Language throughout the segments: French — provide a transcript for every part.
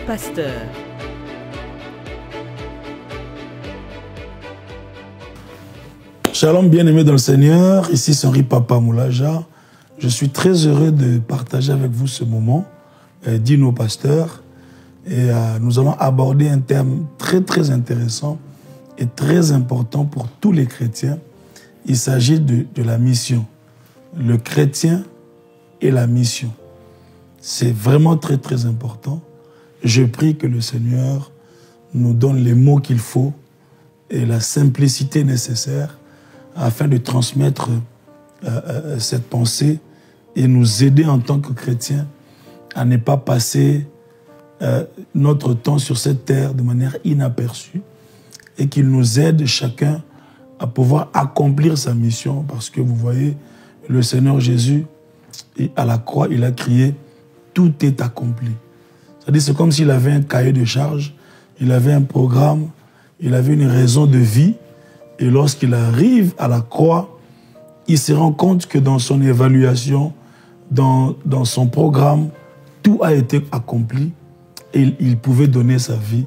pasteur. Shalom bien-aimés dans le Seigneur, ici c'est Henri Papa Moulaja. Je suis très heureux de partager avec vous ce moment, dit nos pasteurs. Et nous allons aborder un thème très intéressant et très important pour tous les chrétiens. Il s'agit de la mission. Le chrétien et la mission. C'est vraiment très important. Je prie que le Seigneur nous donne les mots qu'il faut et la simplicité nécessaire afin de transmettre cette pensée et nous aider en tant que chrétiens à ne pas passer notre temps sur cette terre de manière inaperçue et qu'il nous aide chacun à pouvoir accomplir sa mission, parce que vous voyez, le Seigneur Jésus, à la croix, il a crié « Tout est accompli ». C'est-à-dire c'est comme s'il avait un cahier de charge, il avait un programme, il avait une raison de vie. Et lorsqu'il arrive à la croix, il se rend compte que dans son évaluation, dans son programme, tout a été accompli et il pouvait donner sa vie.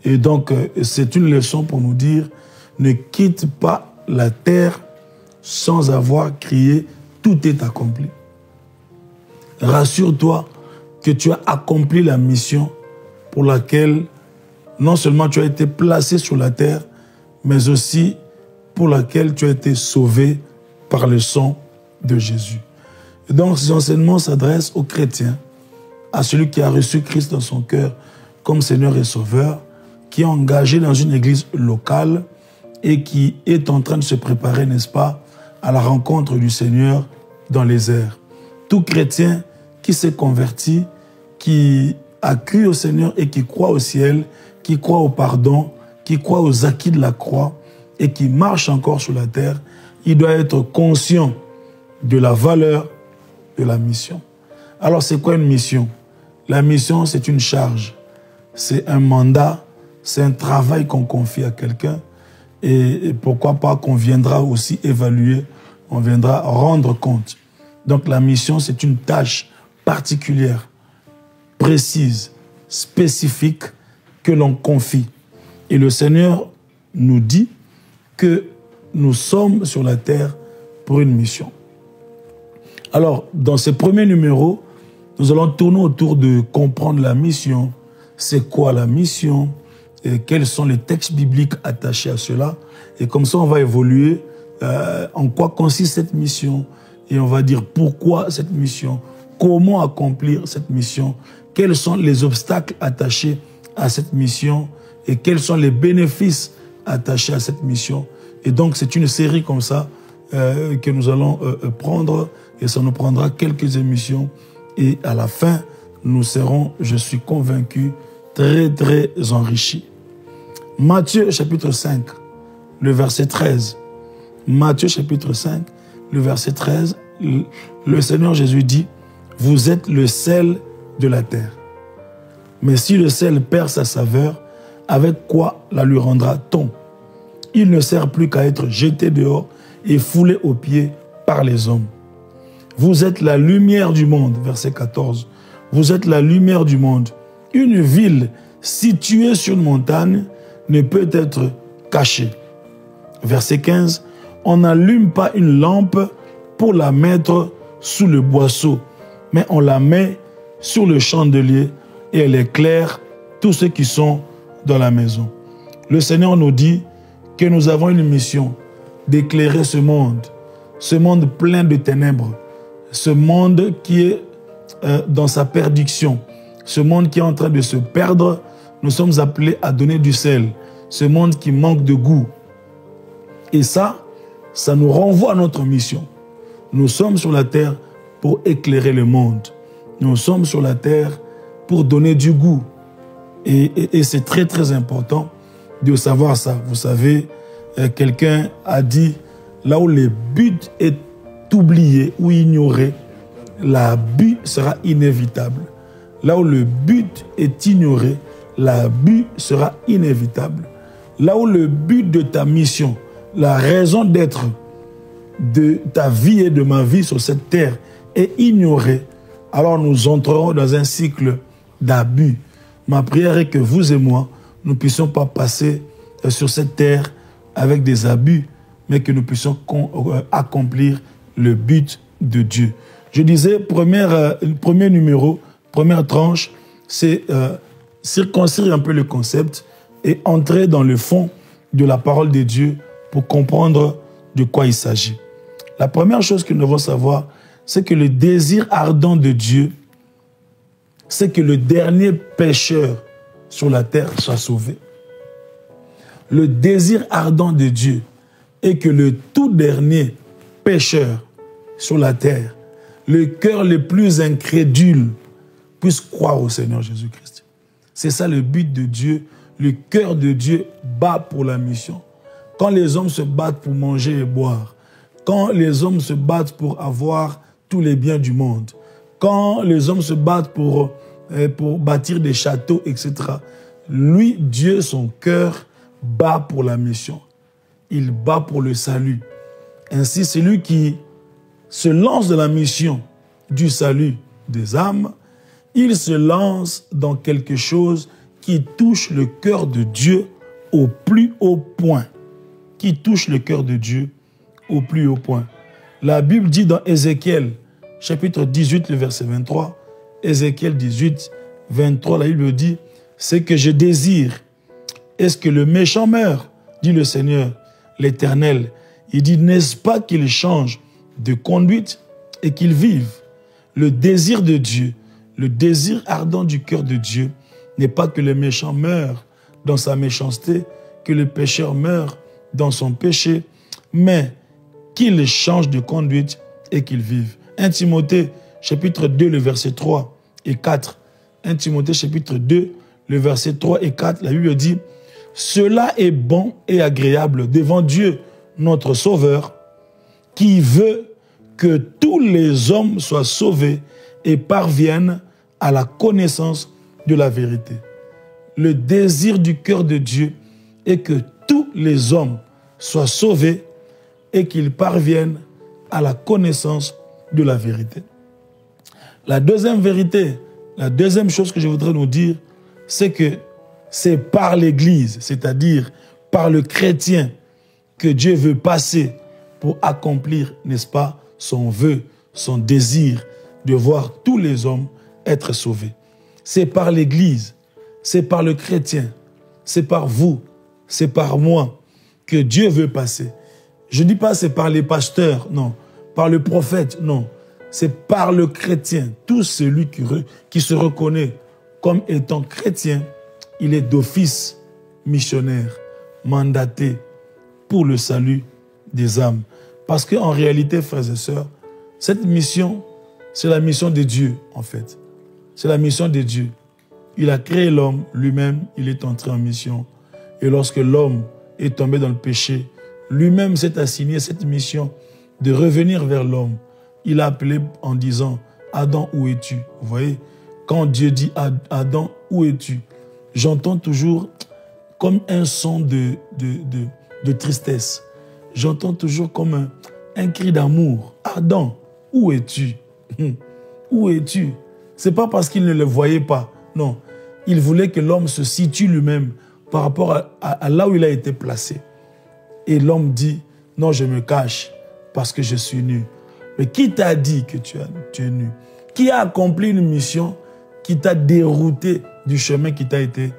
Et donc, c'est une leçon pour nous dire, ne quitte pas la terre sans avoir crié, tout est accompli. Rassure-toi que tu as accompli la mission pour laquelle non seulement tu as été placé sur la terre, mais aussi pour laquelle tu as été sauvé par le sang de Jésus. Et donc, ces enseignements s'adressent aux chrétiens, à celui qui a reçu Christ dans son cœur comme Seigneur et Sauveur, qui est engagé dans une église locale et qui est en train de se préparer, n'est-ce pas, à la rencontre du Seigneur dans les airs. Tout chrétien qui s'est converti, qui a cru au Seigneur et qui croit au ciel, qui croit au pardon, qui croit aux acquis de la croix, et qui marche encore sur la terre, il doit être conscient de la valeur de la mission. Alors, c'est quoi une mission? La mission, c'est une charge, c'est un mandat, c'est un travail qu'on confie à quelqu'un, et pourquoi pas qu'on viendra aussi évaluer, on viendra rendre compte. Donc, la mission, c'est une tâche particulière, précise, spécifique, que l'on confie. Et le Seigneur nous dit que nous sommes sur la terre pour une mission. Alors, dans ce premier numéro, nous allons tourner autour de comprendre la mission. C'est quoi la mission? Et quels sont les textes bibliques attachés à cela? Et comme ça, on va évoluer en quoi consiste cette mission. Et on va dire pourquoi cette mission, comment accomplir cette mission, quels sont les obstacles attachés à cette mission et quels sont les bénéfices attachés à cette mission. Et donc, c'est une série comme ça que nous allons prendre, et ça nous prendra quelques émissions. Et à la fin, nous serons, je suis convaincu, très enrichis. Matthieu chapitre 5, le verset 13. Matthieu chapitre 5, le verset 13, le Seigneur Jésus dit, « Vous êtes le sel de la terre. Mais si le sel perd sa saveur, avec quoi la lui rendra-t-on? Il ne sert plus qu'à être jeté dehors et foulé aux pieds par les hommes. Vous êtes la lumière du monde. » Verset 14. « Vous êtes la lumière du monde. Une ville située sur une montagne ne peut être cachée. » Verset 15. « On n'allume pas une lampe pour la mettre sous le boisseau, mais on la met sur le chandelier et elle éclaire tous ceux qui sont dans la maison. » Le Seigneur nous dit que nous avons une mission d'éclairer ce monde plein de ténèbres, ce monde qui est dans sa perdition, ce monde qui est en train de se perdre. Nous sommes appelés à donner du sel, ce monde qui manque de goût. Et ça nous renvoie à notre mission. Nous sommes sur la terre pour éclairer le monde. Nous sommes sur la terre pour donner du goût. Et c'est très important de savoir ça. Vous savez, quelqu'un a dit, là où le but est oublié ou ignoré, l'abus sera inévitable. Là où le but est ignoré, l'abus sera inévitable. Là où le but de ta mission, la raison d'être de ta vie et de ma vie sur cette terre est ignorée, alors nous entrerons dans un cycle d'abus, Ma prière est que vous et moi, nous ne puissions pas passer sur cette terre avec des abus, mais que nous puissions accomplir le but de Dieu. Je disais, premier numéro, première tranche, c'est circoncire un peu le concept et entrer dans le fond de la parole de Dieu pour comprendre de quoi il s'agit. La première chose que nous devons savoir, c'est que le désir ardent de Dieu, c'est que le dernier pécheur sur la terre soit sauvé. Le désir ardent de Dieu est que le tout dernier pécheur sur la terre, le cœur le plus incrédule, puisse croire au Seigneur Jésus-Christ. C'est ça le but de Dieu. Le cœur de Dieu bat pour la mission. Quand les hommes se battent pour manger et boire, quand les hommes se battent pour avoir tous les biens du monde, quand les hommes se battent pour bâtir des châteaux, etc., lui, Dieu, son cœur bat pour la mission. Il bat pour le salut. Ainsi, celui qui se lance dans la mission du salut des âmes, il se lance dans quelque chose qui touche le cœur de Dieu au plus haut point. Qui touche le cœur de Dieu au plus haut point. La Bible dit dans Ézéchiel, chapitre 18, le verset 23, Ézéchiel 18, 23, la Bible dit, c'est que je désire. Est-ce que le méchant meurt, dit le Seigneur, l'Éternel. Il dit, n'est-ce pas qu'il change de conduite et qu'il vive? Le désir de Dieu, le désir ardent du cœur de Dieu, n'est pas que le méchant meure dans sa méchanceté, que le pécheur meure dans son péché, mais qu'il change de conduite et qu'il vive. 1 Timothée, chapitre 2, le verset 3 et 4. 1 Timothée, chapitre 2, le verset 3 et 4, la Bible dit, « Cela est bon et agréable devant Dieu, notre Sauveur, qui veut que tous les hommes soient sauvés et parviennent à la connaissance de la vérité. » Le désir du cœur de Dieu est que tous les hommes soient sauvés et qu'ils parviennent à la connaissance de la vérité. La deuxième vérité, la deuxième chose que je voudrais nous dire, c'est que c'est par l'Église, c'est-à-dire par le chrétien, que Dieu veut passer pour accomplir, n'est-ce pas, son vœu, son désir de voir tous les hommes être sauvés. C'est par l'Église, c'est par le chrétien, c'est par vous, c'est par moi que Dieu veut passer. Je ne dis pas c'est par les pasteurs, non. Par le prophète, non. C'est par le chrétien. Tout celui qui se reconnaît comme étant chrétien, il est d'office missionnaire, mandaté pour le salut des âmes. Parce qu'en réalité, frères et sœurs, cette mission, c'est la mission de Dieu, en fait. C'est la mission de Dieu. Il a créé l'homme, lui-même, il est entré en mission. Et lorsque l'homme est tombé dans le péché, lui-même s'est assigné cette mission de revenir vers l'homme. Il a appelé en disant, « Adam, où es-tu » Vous voyez, quand Dieu dit, « Adam, où es-tu » J'entends toujours comme un son de tristesse. J'entends toujours comme un cri d'amour. « Adam, où es-tu » Où es-tu? Ce n'est pas parce qu'il ne le voyait pas. Non, il voulait que l'homme se situe lui-même par rapport à là où il a été placé. Et l'homme dit, non, je me cache parce que je suis nu. Mais qui t'a dit que tu es nu? Qui a accompli une mission qui t'a dérouté du chemin qui t'a été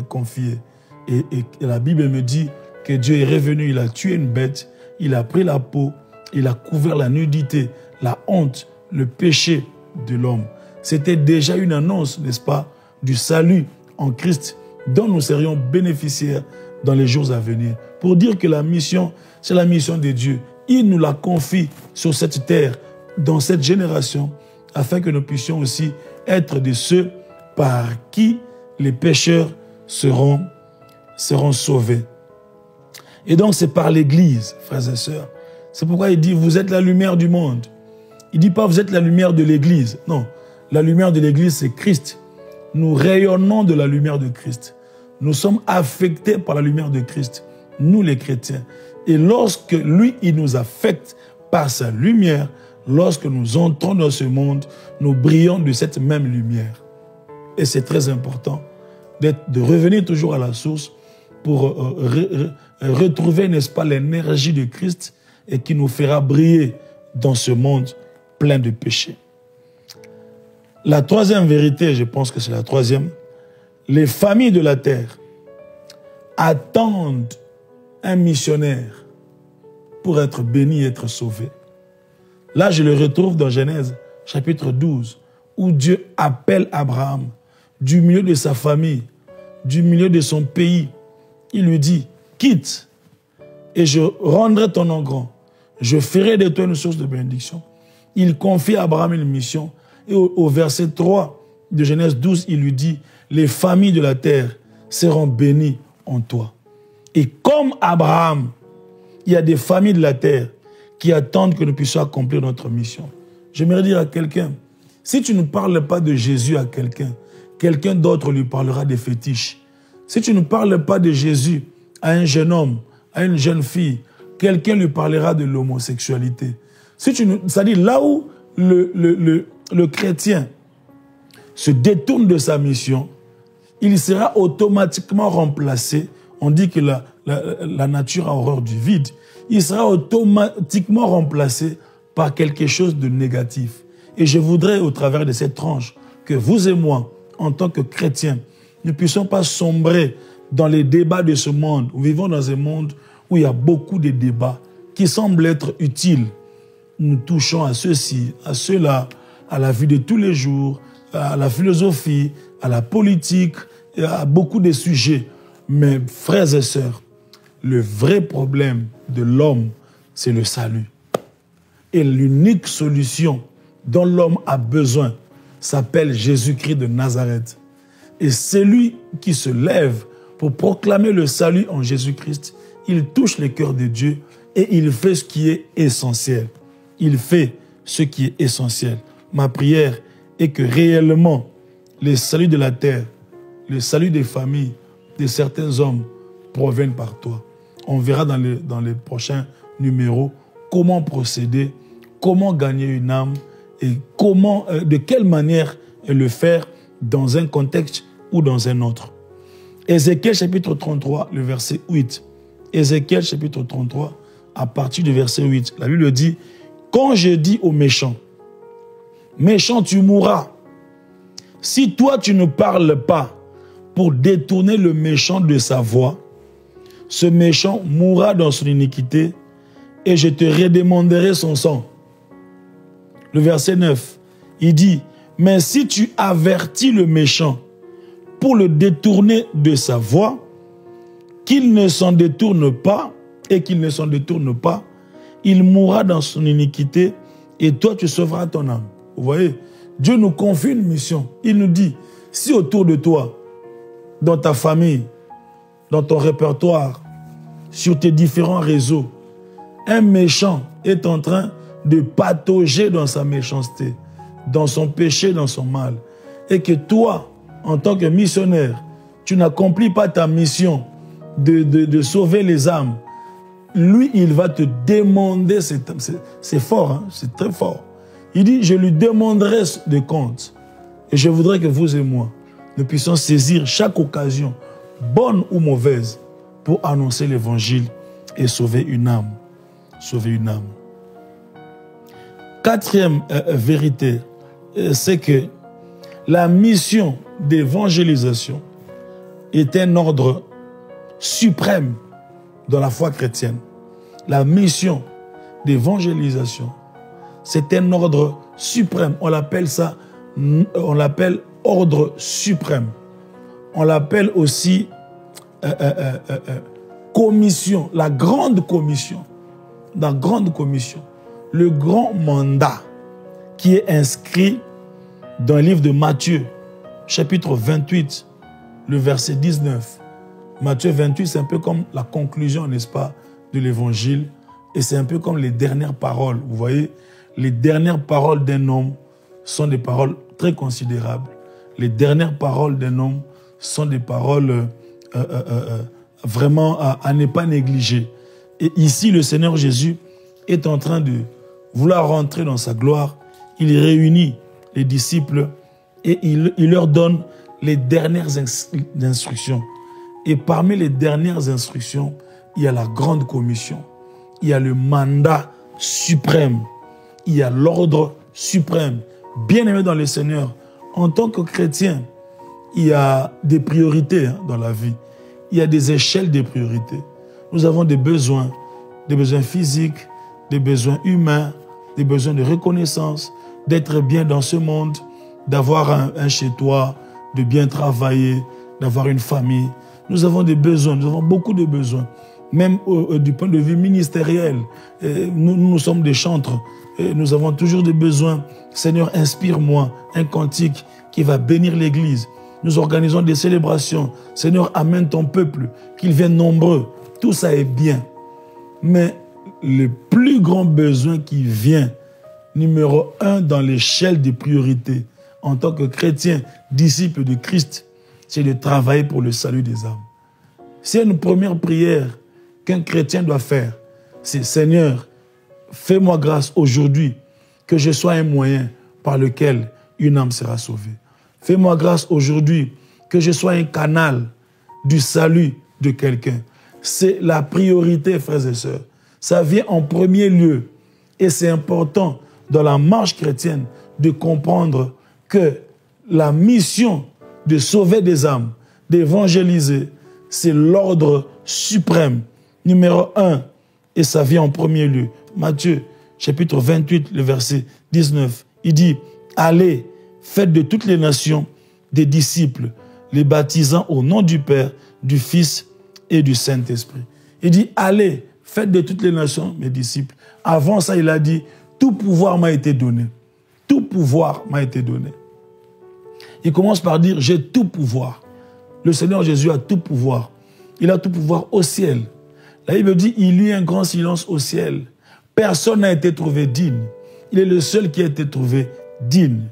confié? Et la Bible me dit que Dieu est revenu, il a tué une bête, il a pris la peau, il a couvert la nudité, la honte, le péché de l'homme. C'était déjà une annonce, n'est-ce pas, du salut en Christ dont nous serions bénéficiaires dans les jours à venir. Pour dire que la mission, c'est la mission de Dieu. Il nous la confie sur cette terre, dans cette génération, afin que nous puissions aussi être de ceux par qui les pécheurs seront sauvés. Et donc c'est par l'Église, frères et sœurs. C'est pourquoi il dit, vous êtes la lumière du monde. Il ne dit pas, vous êtes la lumière de l'Église. Non, la lumière de l'Église, c'est Christ. Nous rayonnons de la lumière de Christ. Nous sommes affectés par la lumière de Christ, nous les chrétiens. Et lorsque lui, il nous affecte par sa lumière, lorsque nous entrons dans ce monde, nous brillons de cette même lumière. et c'est très important, de revenir toujours à la source pour retrouver, n'est-ce pas, l'énergie de Christ et qui nous fera briller dans ce monde plein de péchés. La troisième vérité, je pense que c'est la troisième, les familles de la terre attendent un missionnaire pour être béni et être sauvé. Là, je le retrouve dans Genèse, chapitre 12, où Dieu appelle Abraham du milieu de sa famille, du milieu de son pays. Il lui dit, quitte et je rendrai ton nom grand. Je ferai de toi une source de bénédiction. Il confie à Abraham une mission. Et au verset 3 de Genèse 12, il lui dit, les familles de la terre seront bénies en toi. Et comme Abraham, il y a des familles de la terre qui attendent que nous puissions accomplir notre mission. J'aimerais dire à quelqu'un, si tu ne parles pas de Jésus à quelqu'un, quelqu'un d'autre lui parlera des fétiches. Si tu ne parles pas de Jésus à un jeune homme, à une jeune fille, quelqu'un lui parlera de l'homosexualité. C'est-à-dire là où le chrétien se détourne de sa mission, il sera automatiquement remplacé. On dit que la nature a horreur du vide. Il sera automatiquement remplacé par quelque chose de négatif. Et je voudrais, au travers de cette tranche, que vous et moi, en tant que chrétiens, ne puissions pas sombrer dans les débats de ce monde. Nous vivons dans un monde où il y a beaucoup de débats qui semblent être utiles. Nous touchons à ceci, à cela, à la vie de tous les jours, à la philosophie, à la politique, à beaucoup de sujets. Mais frères et sœurs, le vrai problème de l'homme, c'est le salut. Et l'unique solution dont l'homme a besoin s'appelle Jésus-Christ de Nazareth. Et celui qui se lève pour proclamer le salut en Jésus-Christ, il touche le cœur de Dieu et il fait ce qui est essentiel. Il fait ce qui est essentiel. Ma prière est que réellement, le salut de la terre, le salut des familles, de certains hommes proviennent par toi. On verra dans les prochains numéros comment procéder, comment gagner une âme et comment, de quelle manière le faire dans un contexte ou dans un autre. Ézéchiel chapitre 33, le verset 8. Ézéchiel chapitre 33, à partir du verset 8, la Bible dit, « Quand je dis aux méchants, méchant tu mourras, si toi tu ne parles pas pour détourner le méchant de sa voie, ce méchant mourra dans son iniquité et je te redemanderai son sang. » Le verset 9, il dit, « Mais si tu avertis le méchant pour le détourner de sa voie, qu'il ne s'en détourne pas, et qu'il ne s'en détourne pas, il mourra dans son iniquité et toi tu sauveras ton âme. » Vous voyez, Dieu nous confie une mission. Il nous dit, si autour de toi, dans ta famille, dans ton répertoire, sur tes différents réseaux, un méchant est en train de patauger dans sa méchanceté, dans son péché, dans son mal, et que toi, en tant que missionnaire, tu n'accomplis pas ta mission de sauver les âmes, lui, il va te demander, c'est fort, hein, c'est très fort. Il dit, je lui demanderai des comptes. Et je voudrais que vous et moi, nous puissions saisir chaque occasion, bonne ou mauvaise, pour annoncer l'évangile et sauver une âme. Sauver une âme. Quatrième vérité, c'est que la mission d'évangélisation est un ordre suprême dans la foi chrétienne. La mission d'évangélisation, c'est un ordre suprême. On l'appelle ça, on l'appelle ordre suprême. On l'appelle aussi commission, la grande commission. La grande commission. Le grand mandat qui est inscrit dans le livre de Matthieu, chapitre 28, le verset 19. Matthieu 28, c'est un peu comme la conclusion, n'est-ce pas, de l'évangile. Et c'est un peu comme les dernières paroles. Vous voyez, les dernières paroles d'un homme sont des paroles très considérables. Les dernières paroles d'un homme sont des paroles vraiment à ne pas négliger. Et ici, le Seigneur Jésus est en train de vouloir rentrer dans sa gloire. Il réunit les disciples et il leur donne les dernières instructions. Et parmi les dernières instructions, il y a la grande commission. Il y a le mandat suprême. Il y a l'ordre suprême. Bien-aimé dans le Seigneur, en tant que chrétien, il y a des priorités dans la vie. Il y a des échelles de priorités. Nous avons des besoins physiques, des besoins humains, des besoins de reconnaissance, d'être bien dans ce monde, d'avoir un chez-toi, de bien travailler, d'avoir une famille. Nous avons des besoins, nous avons beaucoup de besoins. Même du point de vue ministériel, nous sommes des chantres. Nous avons toujours des besoins. Seigneur, inspire-moi un cantique qui va bénir l'Église. Nous organisons des célébrations. Seigneur, amène ton peuple, qu'ils viennent nombreux. Tout ça est bien. Mais le plus grand besoin qui vient, numéro 1 dans l'échelle des priorités, en tant que chrétien, disciple de Christ, c'est de travailler pour le salut des âmes. C'est une première prière qu'un chrétien doit faire. C'est Seigneur, fais-moi grâce aujourd'hui que je sois un moyen par lequel une âme sera sauvée. Fais-moi grâce aujourd'hui que je sois un canal du salut de quelqu'un. C'est la priorité, frères et sœurs. Ça vient en premier lieu. Et c'est important dans la marche chrétienne de comprendre que la mission de sauver des âmes, d'évangéliser, c'est l'ordre suprême, numéro 1. Et ça vient en premier lieu. Matthieu, chapitre 28, le verset 19, il dit « Allez, faites de toutes les nations des disciples, les baptisant au nom du Père, du Fils et du Saint-Esprit. » Il dit « Allez, faites de toutes les nations mes disciples. » Avant ça, il a dit « Tout pouvoir m'a été donné. » Tout pouvoir m'a été donné. Il commence par dire « J'ai tout pouvoir. » Le Seigneur Jésus a tout pouvoir. Il a tout pouvoir au ciel. La Bible dit « Il y eut un grand silence au ciel. » Personne n'a été trouvé digne. Il est le seul qui a été trouvé digne.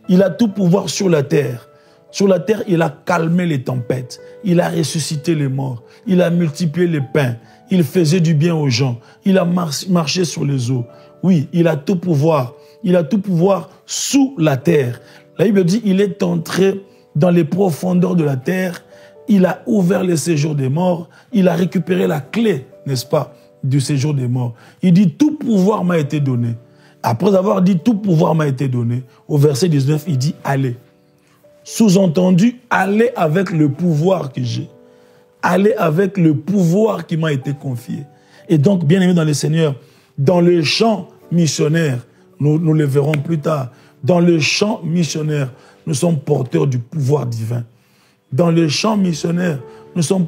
Il a tout pouvoir sur la terre. Sur la terre, il a calmé les tempêtes. Il a ressuscité les morts. Il a multiplié les pains. Il faisait du bien aux gens. Il a marché sur les eaux. Oui, il a tout pouvoir. Il a tout pouvoir sous la terre. La Bible dit, il est entré dans les profondeurs de la terre. Il a ouvert le séjour des morts. Il a récupéré la clé, n'est-ce pas, du séjour des morts. Il dit, tout pouvoir m'a été donné. Après avoir dit, tout pouvoir m'a été donné, au verset 19, il dit, allez. Sous-entendu, allez avec le pouvoir que j'ai. Allez avec le pouvoir qui m'a été confié. Et donc, bien aimé dans le Seigneur, dans le champ missionnaire, nous le verrons plus tard, dans le champ missionnaire, nous sommes porteurs du pouvoir divin. Dans le champ missionnaire, nous sommes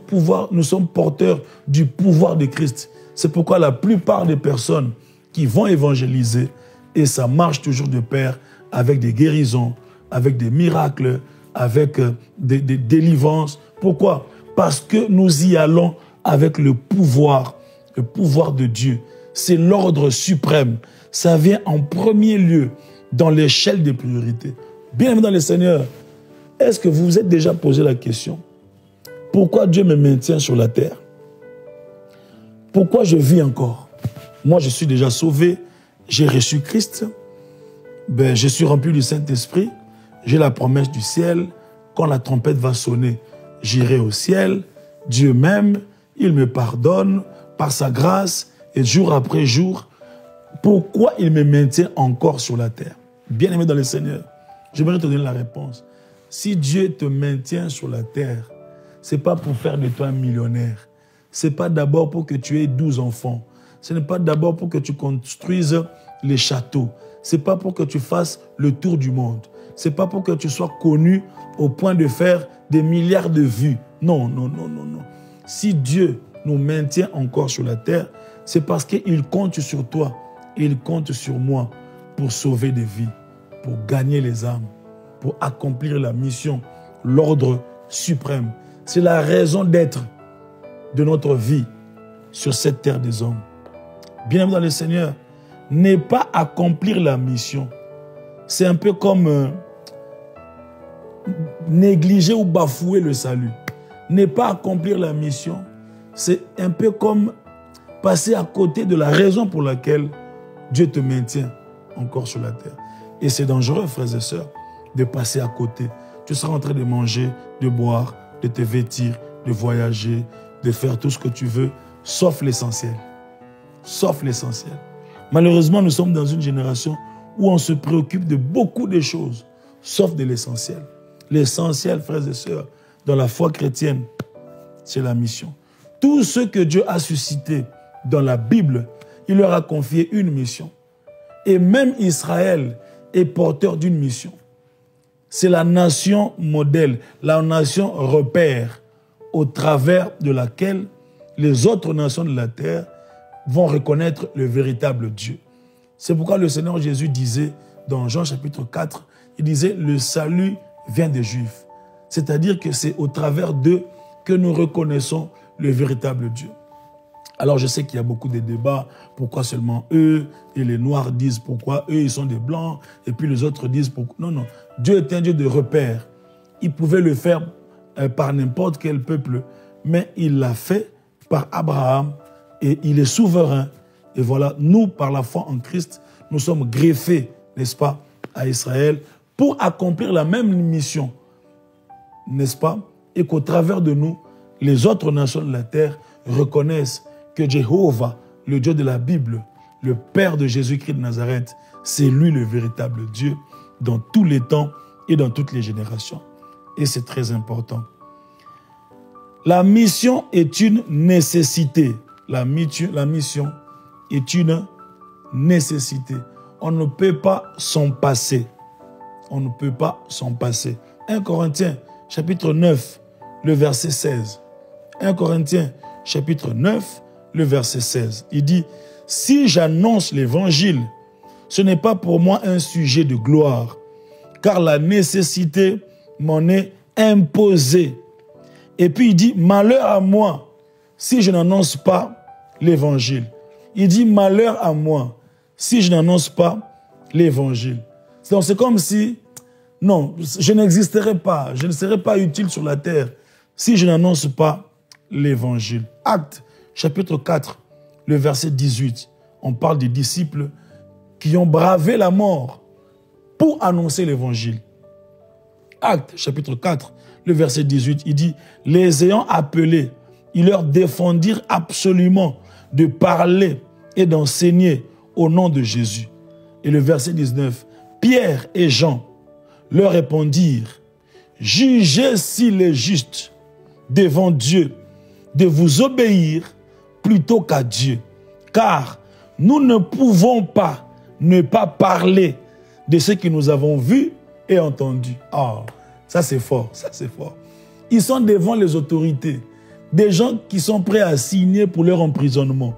porteurs du pouvoir de Christ. C'est pourquoi la plupart des personnes qui vont évangéliser, et ça marche toujours de pair avec des guérisons, avec des miracles, avec des délivrances. Pourquoi? Parce que nous y allons avec le pouvoir de Dieu. C'est l'ordre suprême. Ça vient en premier lieu dans l'échelle des priorités. Bien-aimés dans le Seigneur, est-ce que vous vous êtes déjà posé la question? Pourquoi Dieu me maintient sur la terre? Pourquoi je vis encore? Moi, je suis déjà sauvé, j'ai reçu Christ, je suis rempli du Saint-Esprit, j'ai la promesse du ciel. Quand la trompette va sonner, j'irai au ciel. Dieu m'aime, il me pardonne par sa grâce et jour après jour. Pourquoi il me maintient encore sur la terre? Bien-aimé dans le Seigneur, j'aimerais te donner la réponse. Si Dieu te maintient sur la terre, ce n'est pas pour faire de toi un millionnaire. Ce n'est pas d'abord pour que tu aies 12 enfants. Ce n'est pas d'abord pour que tu construises les châteaux. Ce n'est pas pour que tu fasses le tour du monde. Ce n'est pas pour que tu sois connu au point de faire des milliards de vues. Non, non, non, non, non. Si Dieu nous maintient encore sur la terre, c'est parce qu'il compte sur toi, il compte sur moi pour sauver des vies, pour gagner les âmes, pour accomplir la mission, l'ordre suprême. C'est la raison d'être de notre vie sur cette terre des hommes. Bien-aimé dans le Seigneur, n'est pas accomplir la mission. C'est un peu comme négliger ou bafouer le salut. N'est pas accomplir la mission, c'est un peu comme passer à côté de la raison pour laquelle Dieu te maintient encore sur la terre. Et c'est dangereux, frères et sœurs, de passer à côté. tu seras en train de manger, de boire, de te vêtir, de voyager, de faire tout ce que tu veux, sauf l'essentiel. Sauf l'essentiel. Malheureusement, nous sommes dans une génération où on se préoccupe de beaucoup de choses, sauf de l'essentiel. L'essentiel, frères et sœurs, dans la foi chrétienne, c'est la mission. Tout ce que Dieu a suscité dans la Bible, il leur a confié une mission. Et même Israël est porteur d'une mission. C'est la nation modèle, la nation repère, au travers de laquelle les autres nations de la terre vont reconnaître le véritable Dieu. C'est pourquoi le Seigneur Jésus disait, dans Jean chapitre 4, il disait, le salut vient des Juifs. C'est-à-dire que c'est au travers d'eux que nous reconnaissons le véritable Dieu. Alors je sais qu'il y a beaucoup de débats, pourquoi seulement eux, et les Noirs disent pourquoi eux ils sont des Blancs, et puis les autres disent pourquoi. Non, non, Dieu est un Dieu de repère. Il pouvait le faire par n'importe quel peuple, mais il l'a fait par Abraham, et il est souverain. Et voilà, nous, par la foi en Christ, nous sommes greffés, n'est-ce pas, à Israël, pour accomplir la même mission, n'est-ce pas, et qu'au travers de nous, les autres nations de la terre reconnaissent que Jéhovah, le Dieu de la Bible, le Père de Jésus-Christ de Nazareth, c'est lui le véritable Dieu dans tous les temps et dans toutes les générations. Et c'est très important. La mission est une nécessité. La mission est une nécessité. On ne peut pas s'en passer. On ne peut pas s'en passer. 1 Corinthiens, chapitre 9, le verset 16. 1 Corinthiens, chapitre 9, le verset 16. Il dit, « Si j'annonce l'évangile, ce n'est pas pour moi un sujet de gloire, car la nécessité m'en est imposée. » Et puis il dit, « Malheur à moi, si je n'annonce pas l'évangile. » Il dit, « Malheur à moi, si je n'annonce pas l'évangile. » Donc c'est comme si, non, je n'existerai pas, je ne serai pas utile sur la terre si je n'annonce pas l'évangile. Actes, chapitre 4, le verset 18, on parle des disciples qui ont bravé la mort pour annoncer l'évangile. Actes, chapitre 4, le verset 18, il dit, « Les ayant appelés, ils leur défendirent absolument de parler et d'enseigner au nom de Jésus. » Et le verset 19, « Pierre et Jean leur répondirent, « Jugez s'il est juste devant Dieu de vous obéir plutôt qu'à Dieu, car nous ne pouvons pas ne pas parler de ce que nous avons vu et entendu. » Oh, ça c'est fort, ça c'est fort. Ils sont devant les autorités, des gens qui sont prêts à signer pour leur emprisonnement.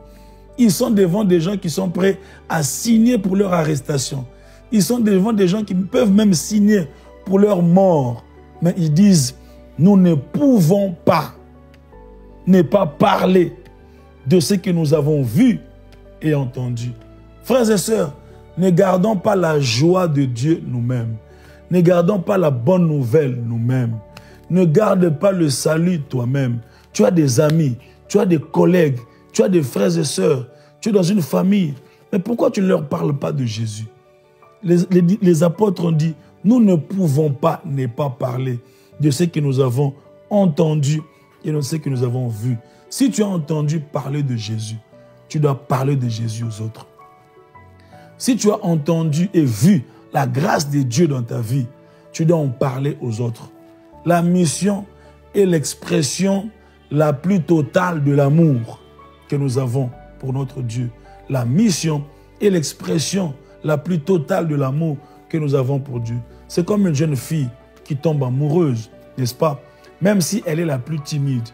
Ils sont devant des gens qui sont prêts à signer pour leur arrestation. Ils sont devant des gens qui peuvent même signer pour leur mort. Mais ils disent, nous ne pouvons pas ne pas parler de ce que nous avons vu et entendu. Frères et sœurs, ne gardons pas la joie de Dieu nous-mêmes. Ne gardons pas la bonne nouvelle nous-mêmes. Ne garde pas le salut toi-même. Tu as des amis, tu as des collègues, tu as des frères et sœurs, tu es dans une famille. Mais pourquoi tu ne leur parles pas de Jésus? Les apôtres ont dit, nous ne pouvons pas ne pas parler de ce que nous avons entendu et de ce que nous avons vu. Si tu as entendu parler de Jésus, tu dois parler de Jésus aux autres. Si tu as entendu et vu la grâce de Dieu dans ta vie, tu dois en parler aux autres. La mission est l'expression la plus totale de l'amour que nous avons pour notre Dieu. La mission est l'expression la plus totale de l'amour que nous avons pour Dieu. C'est comme une jeune fille qui tombe amoureuse, n'est-ce pas? Même si elle est la plus timide,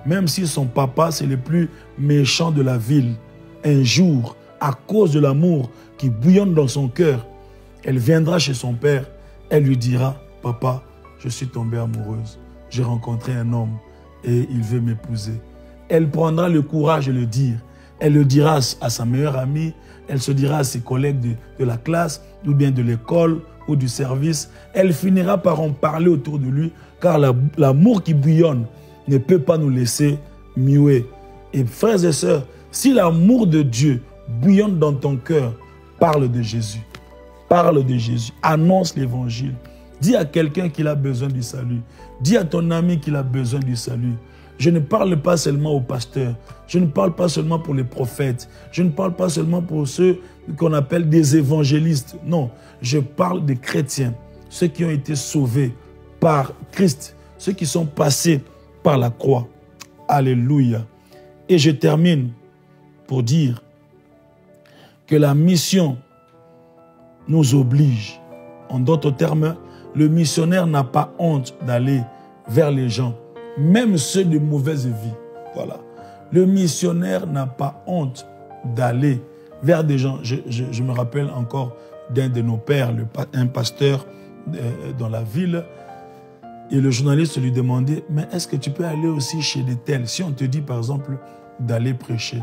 même si son papa c'est le plus méchant de la ville, un jour, à cause de l'amour qui bouillonne dans son cœur, elle viendra chez son père, elle lui dira, « Papa, je suis tombée amoureuse, j'ai rencontré un homme et il veut m'épouser. » Elle prendra le courage de le dire. Elle le dira à sa meilleure amie, elle se dira à ses collègues de la classe, ou bien de l'école, ou du service. Elle finira par en parler autour de lui, car l'amour qui bouillonne ne peut pas nous laisser muets. Et frères et sœurs, si l'amour de Dieu bouillonne dans ton cœur, parle de Jésus. Parle de Jésus. Annonce l'évangile. Dis à quelqu'un qu'il a besoin du salut. Dis à ton ami qu'il a besoin du salut. Je ne parle pas seulement aux pasteurs. Je ne parle pas seulement pour les prophètes. Je ne parle pas seulement pour ceux qu'on appelle des évangélistes. Non, je parle des chrétiens. Ceux qui ont été sauvés par Christ. Ceux qui sont passés par la croix. Alléluia. Et je termine pour dire que la mission nous oblige. En d'autres termes, le missionnaire n'a pas honte d'aller vers les gens, même ceux de mauvaise vie. Voilà. Le missionnaire n'a pas honte d'aller vers des gens. Je me rappelle encore d'un de nos pères, un pasteur dans la ville, et le journaliste lui demandait, mais est-ce que tu peux aller aussi chez des tels? Si on te dit par exemple d'aller prêcher,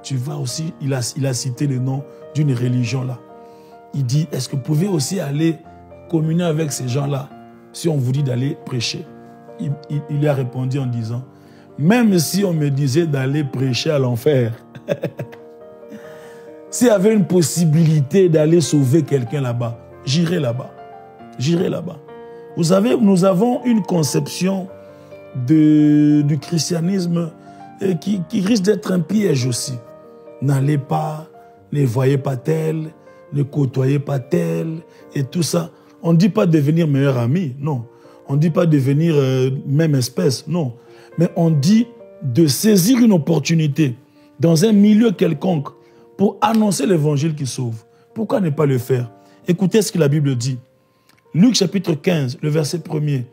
tu vas aussi, il a cité le nom d'une religion là. Il dit, est-ce que vous pouvez aussi aller communier avec ces gens-là si on vous dit d'aller prêcher? Il lui a répondu en disant, même si on me disait d'aller prêcher à l'enfer, s'il y avait une possibilité d'aller sauver quelqu'un là-bas, j'irai là-bas. J'irai là-bas. Vous savez, nous avons une conception du christianisme qui risque d'être un piège aussi. N'allez pas, ne voyez pas tel, ne côtoyez pas tel, et tout ça. On ne dit pas devenir meilleur ami, non. On ne dit pas devenir même espèce, non. Mais on dit de saisir une opportunité dans un milieu quelconque pour annoncer l'évangile qui sauve. Pourquoi ne pas le faire? Écoutez ce que la Bible dit. Luc chapitre 15, le verset 1er.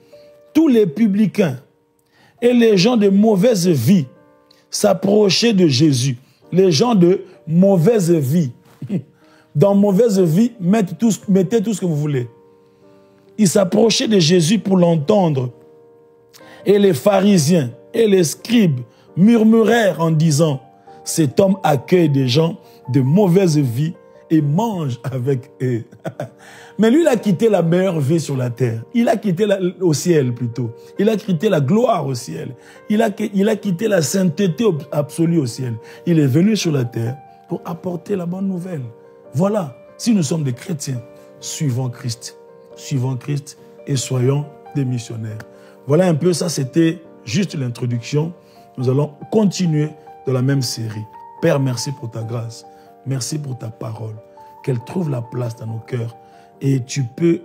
Tous les publicains et les gens de mauvaise vie s'approchaient de Jésus. Les gens de mauvaise vie. Dans mauvaise vie, mettez tout ce que vous voulez. Ils s'approchaient de Jésus pour l'entendre. Et les pharisiens et les scribes murmurèrent en disant, cet homme accueille des gens de mauvaise vie et mange avec eux. Mais lui, il a quitté la meilleure vie sur la terre. Il a quitté au ciel plutôt. Il a quitté la gloire au ciel. Il a quitté la sainteté absolue au ciel. Il est venu sur la terre pour apporter la bonne nouvelle. Voilà, si nous sommes des chrétiens, suivons Christ. Suivons Christ et soyons des missionnaires. Voilà un peu, ça c'était juste l'introduction. Nous allons continuer dans la même série. Père, merci pour ta grâce. Merci pour ta parole. Qu'elle trouve la place dans nos cœurs. Et tu peux,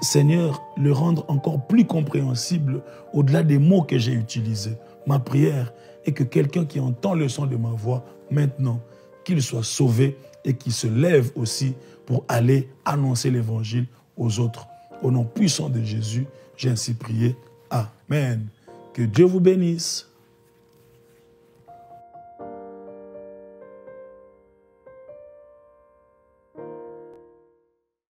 Seigneur, le rendre encore plus compréhensible au-delà des mots que j'ai utilisés. Ma prière est que quelqu'un qui entend le son de ma voix maintenant, qu'il soit sauvé et qu'il se lève aussi pour aller annoncer l'évangile aux autres. Au nom puissant de Jésus, j'ai ainsi prié. Amen. Que Dieu vous bénisse.